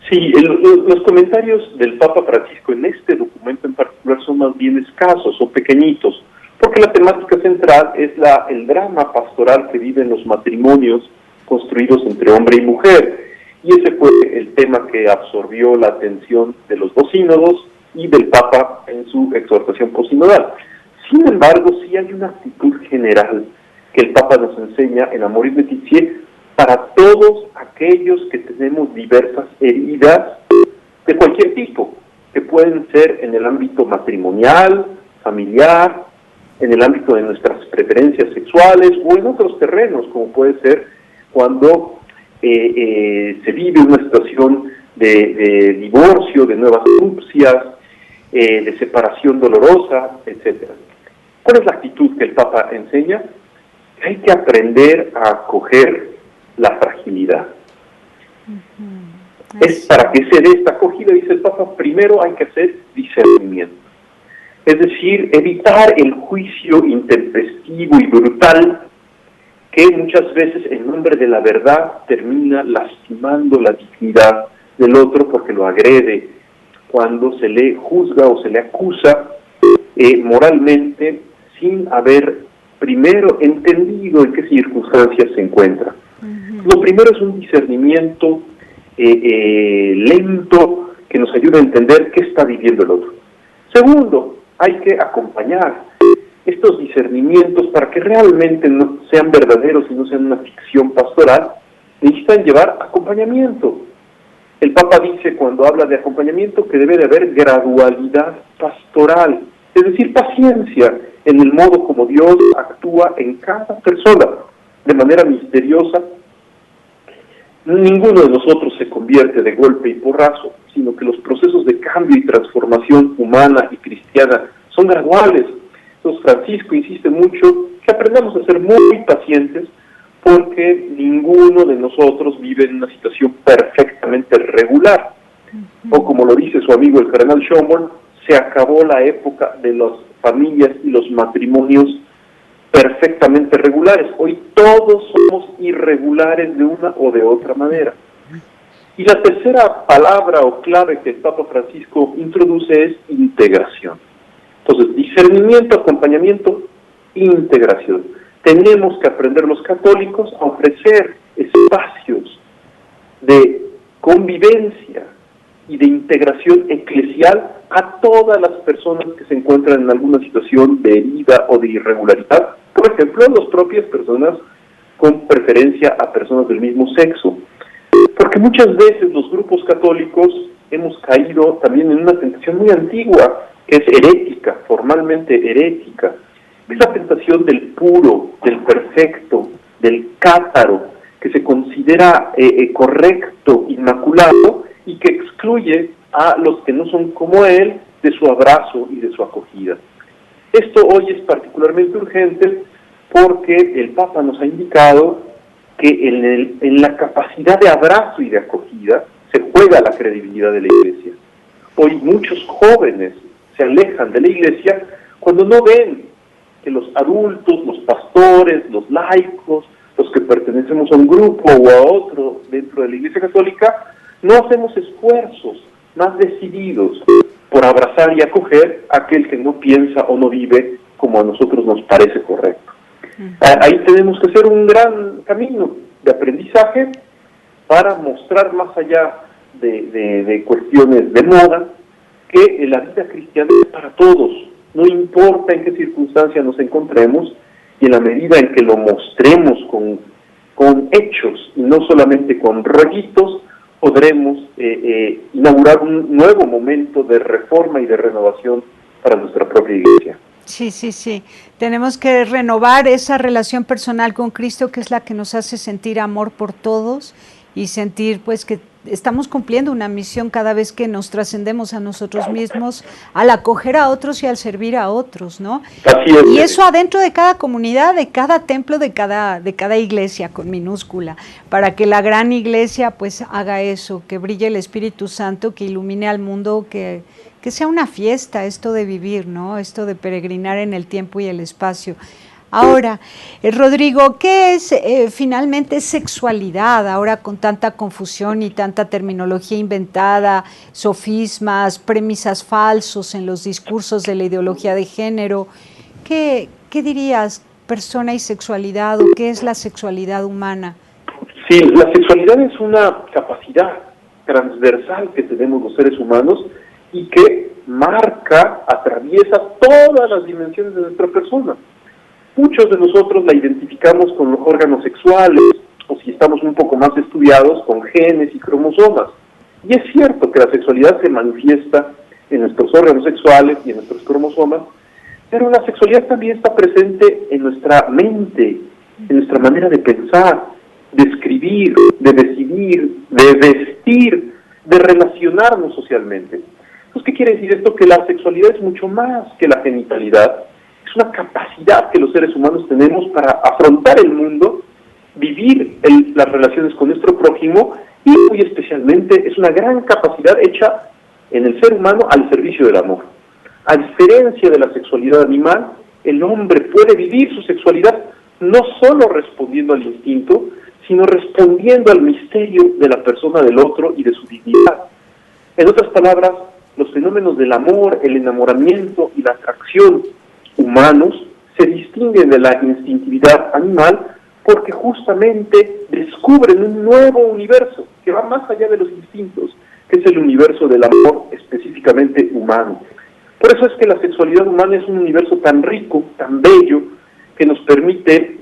[SPEAKER 5] Sí, los comentarios del Papa Francisco en este documento en particular son más bien escasos o pequeñitos, porque la temática central es el drama pastoral que viven los matrimonios construidos entre hombre y mujer, y ese fue el tema que absorbió la atención de los dos sínodos y del Papa en su exhortación posinodal. Sin embargo, sí hay una actitud general que el Papa nos enseña en Amoris Laetitia para todos aquellos que tenemos diversas heridas de cualquier tipo, que pueden ser en el ámbito matrimonial, familiar, en el ámbito de nuestras preferencias sexuales o en otros terrenos, como puede ser cuando se vive una situación de divorcio, de nuevas nupcias, de separación dolorosa, etc. ¿Cuál es la actitud que el Papa enseña? Hay que aprender a acoger la fragilidad. Es para que se dé esta acogida, dice el Papa, primero hay que hacer discernimiento. Es decir, evitar el juicio intempestivo y brutal que muchas veces en nombre de la verdad termina lastimando la dignidad del otro porque lo agrede cuando se le juzga o se le acusa moralmente sin haber primero entendido en qué circunstancias se encuentra. Lo primero es un discernimiento lento que nos ayuda a entender qué está viviendo el otro. Segundo, hay que acompañar estos discernimientos para que realmente no sean verdaderos y no sean una ficción pastoral. Necesitan llevar acompañamiento. El Papa dice, cuando habla de acompañamiento, que debe de haber gradualidad pastoral, es decir, paciencia en el modo como Dios actúa en cada persona, de manera misteriosa. Ninguno de nosotros se convierte de golpe y porrazo, sino que los procesos de cambio y transformación humana y cristiana son graduales. Entonces Francisco insiste mucho que aprendamos a ser muy pacientes, porque ninguno de nosotros vive en una situación perfectamente regular. O como lo dice su amigo el cardenal Schönborn, se acabó la época de las familias y los matrimonios perfectamente regulares. Hoy todos somos irregulares de una o de otra manera. Y la tercera palabra o clave que el Papa Francisco introduce es integración. Entonces, discernimiento, acompañamiento, integración. Tenemos que aprender los católicos a ofrecer espacios de convivencia y de integración eclesial a todas las personas que se encuentran en alguna situación de herida o de irregularidad. Por ejemplo, las propias personas con preferencia a personas del mismo sexo. Porque muchas veces los grupos católicos hemos caído también en una tentación muy antigua, que es herética, formalmente herética. Es la tentación del puro, del perfecto, del cátaro, que se considera correcto, inmaculado, y que excluye a los que no son como él de su abrazo y de su acogida. Esto hoy es particularmente urgente porque el Papa nos ha indicado que en la capacidad de abrazo y de acogida se juega la credibilidad de la Iglesia. Hoy muchos jóvenes se alejan de la Iglesia cuando no ven que los adultos, los pastores, los laicos, los que pertenecemos a un grupo o a otro dentro de la Iglesia Católica, no hacemos esfuerzos más decididos por abrazar y acoger a aquel que no piensa o no vive como a nosotros nos parece correcto. Ahí tenemos que hacer un gran camino de aprendizaje para mostrar, más allá de cuestiones de moda, que la vida cristiana es para todos, no importa en qué circunstancia nos encontremos, y en la medida en que lo mostremos con hechos y no solamente con rollitos, podremos inaugurar un nuevo momento de reforma y de renovación para nuestra propia Iglesia.
[SPEAKER 2] Sí. Tenemos que renovar esa relación personal con Cristo, que es la que nos hace sentir amor por todos y sentir pues que estamos cumpliendo una misión cada vez que nos trascendemos a nosotros mismos, al acoger a otros y al servir a otros, ¿no?
[SPEAKER 5] Así es.
[SPEAKER 2] Y eso adentro de cada comunidad, de cada templo, de cada iglesia con minúscula, para que la gran iglesia pues haga eso, que brille el Espíritu Santo, que ilumine al mundo, que sea una fiesta esto de vivir, ¿no? Esto de peregrinar en el tiempo y el espacio. Ahora, Rodrigo, ¿qué es finalmente sexualidad ahora con tanta confusión y tanta terminología inventada, sofismas, premisas falsos en los discursos de la ideología de género? ¿Qué dirías, persona y sexualidad, o qué es la sexualidad humana?
[SPEAKER 5] Sí, la sexualidad es una capacidad transversal que tenemos los seres humanos y que atraviesa todas las dimensiones de nuestra persona. Muchos de nosotros la identificamos con los órganos sexuales, o si estamos un poco más estudiados, con genes y cromosomas. Y es cierto que la sexualidad se manifiesta en nuestros órganos sexuales y en nuestros cromosomas, pero la sexualidad también está presente en nuestra mente, en nuestra manera de pensar, de escribir, de decidir, de vestir, de relacionarnos socialmente. Entonces, ¿qué quiere decir esto? Que la sexualidad es mucho más que la genitalidad. Es una capacidad que los seres humanos tenemos para afrontar el mundo, vivir las relaciones con nuestro prójimo, y muy especialmente es una gran capacidad hecha en el ser humano al servicio del amor. A diferencia de la sexualidad animal, el hombre puede vivir su sexualidad no solo respondiendo al instinto, sino respondiendo al misterio de la persona del otro y de su dignidad. En otras palabras, los fenómenos del amor, el enamoramiento y la atracción humanos se distinguen de la instintividad animal porque justamente descubren un nuevo universo que va más allá de los instintos, que es el universo del amor específicamente humano. Por eso es que la sexualidad humana es un universo tan rico, tan bello, que nos permite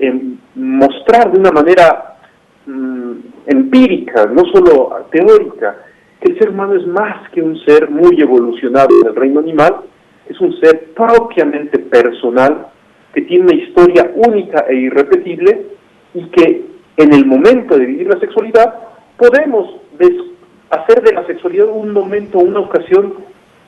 [SPEAKER 5] mostrar de una manera empírica, no solo teórica, que el ser humano es más que un ser muy evolucionado en el reino animal, es un ser propiamente personal, que tiene una historia única e irrepetible, y que en el momento de vivir la sexualidad podemos hacer de la sexualidad un momento, una ocasión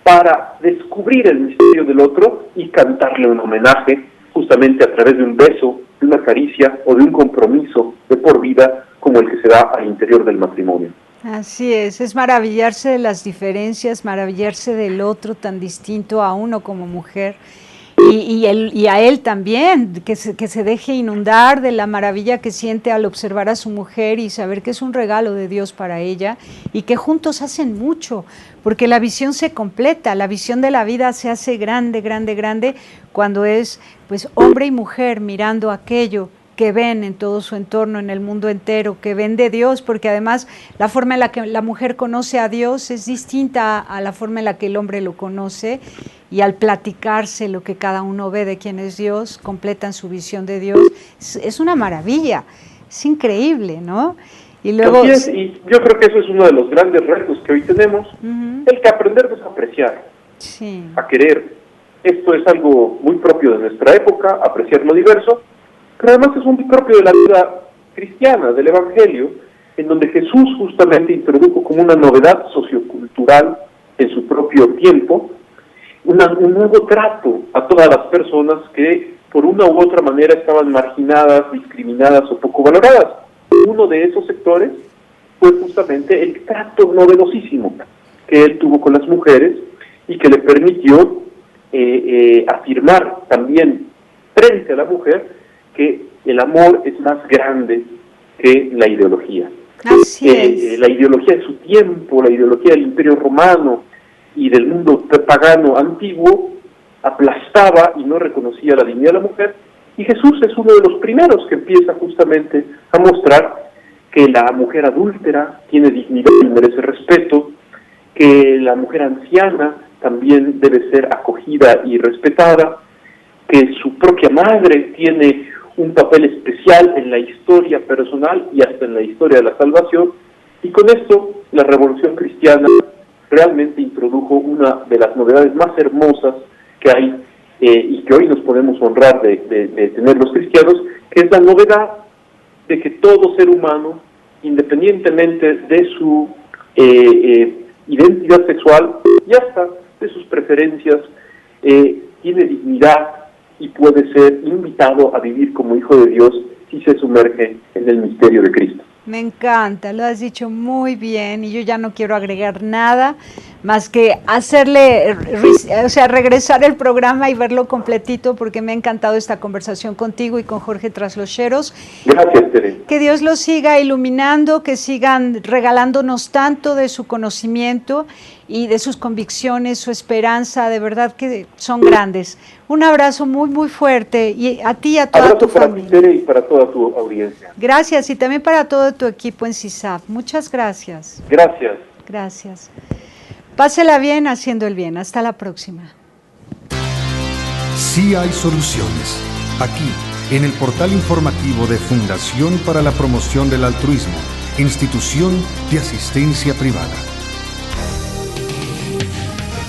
[SPEAKER 5] para descubrir el misterio del otro y cantarle un homenaje justamente a través de un beso, de una caricia o de un compromiso de por vida como el que se da al interior del matrimonio.
[SPEAKER 2] Así es maravillarse de las diferencias, maravillarse del otro tan distinto a uno como mujer. Y a él también, que se deje inundar de la maravilla que siente al observar a su mujer y saber que es un regalo de Dios para ella y que juntos hacen mucho, porque la visión se completa, la visión de la vida se hace grande, grande, grande cuando es pues hombre y mujer mirando aquello que ven en todo su entorno, en el mundo entero, que ven de Dios, porque además la forma en la que la mujer conoce a Dios es distinta a la forma en la que el hombre lo conoce, y al platicarse lo que cada uno ve de quién es Dios, completan su visión de Dios. Es una maravilla, es increíble, ¿no? Y luego,
[SPEAKER 5] y yo creo que eso es uno de los grandes retos que hoy tenemos, el que aprendemos a apreciar, a querer. Esto es algo muy propio de nuestra época, apreciar lo diverso, pero además es muy propio de la vida cristiana, del Evangelio, en donde Jesús justamente introdujo como una novedad sociocultural en su propio tiempo, un nuevo trato a todas las personas que por una u otra manera estaban marginadas, discriminadas o poco valoradas. Uno de esos sectores fue justamente el trato novedosísimo que él tuvo con las mujeres y que le permitió afirmar también frente a la mujer que el amor es más grande que la ideología.
[SPEAKER 2] Así es.
[SPEAKER 5] La ideología de su tiempo, la ideología del Imperio Romano y del mundo pagano antiguo aplastaba y no reconocía la dignidad de la mujer, y Jesús es uno de los primeros que empieza justamente a mostrar que la mujer adúltera tiene dignidad y merece respeto, que la mujer anciana también debe ser acogida y respetada, que su propia madre tiene un papel especial en la historia personal y hasta en la historia de la salvación, y con esto la Revolución Cristiana realmente introdujo una de las novedades más hermosas que hay y que hoy nos podemos honrar de tener los cristianos, que es la novedad de que todo ser humano, independientemente de su identidad sexual y hasta de sus preferencias, tiene dignidad y puede ser invitado a vivir como hijo de Dios si se sumerge en el misterio de Cristo.
[SPEAKER 2] Me encanta, lo has dicho muy bien y yo ya no quiero agregar nada más que regresar el programa y verlo completito, porque me ha encantado esta conversación contigo y con Jorge Traslocheros.
[SPEAKER 5] Gracias, Tere.
[SPEAKER 2] Que Dios los siga iluminando, que sigan regalándonos tanto de su conocimiento y de sus convicciones, su esperanza, de verdad que son grandes. Un abrazo muy, muy fuerte, y a ti y a toda tu familia.
[SPEAKER 5] Abrazo para ti, Tere, y para toda tu audiencia.
[SPEAKER 2] Gracias, y también para todo tu equipo en CISAF. Muchas gracias.
[SPEAKER 5] Gracias.
[SPEAKER 2] Gracias. Pásela bien haciendo el bien. Hasta la próxima.
[SPEAKER 1] Sí hay soluciones. Aquí, en el portal informativo de Fundación para la Promoción del Altruismo, Institución de Asistencia Privada.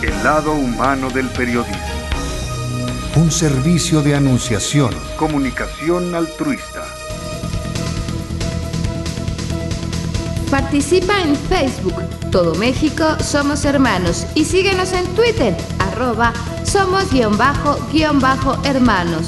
[SPEAKER 1] El lado humano del periodismo. Un servicio de anunciación, comunicación altruista.
[SPEAKER 6] Participa en Facebook, Todo México Somos Hermanos, y síguenos en Twitter, @somos_hermanos.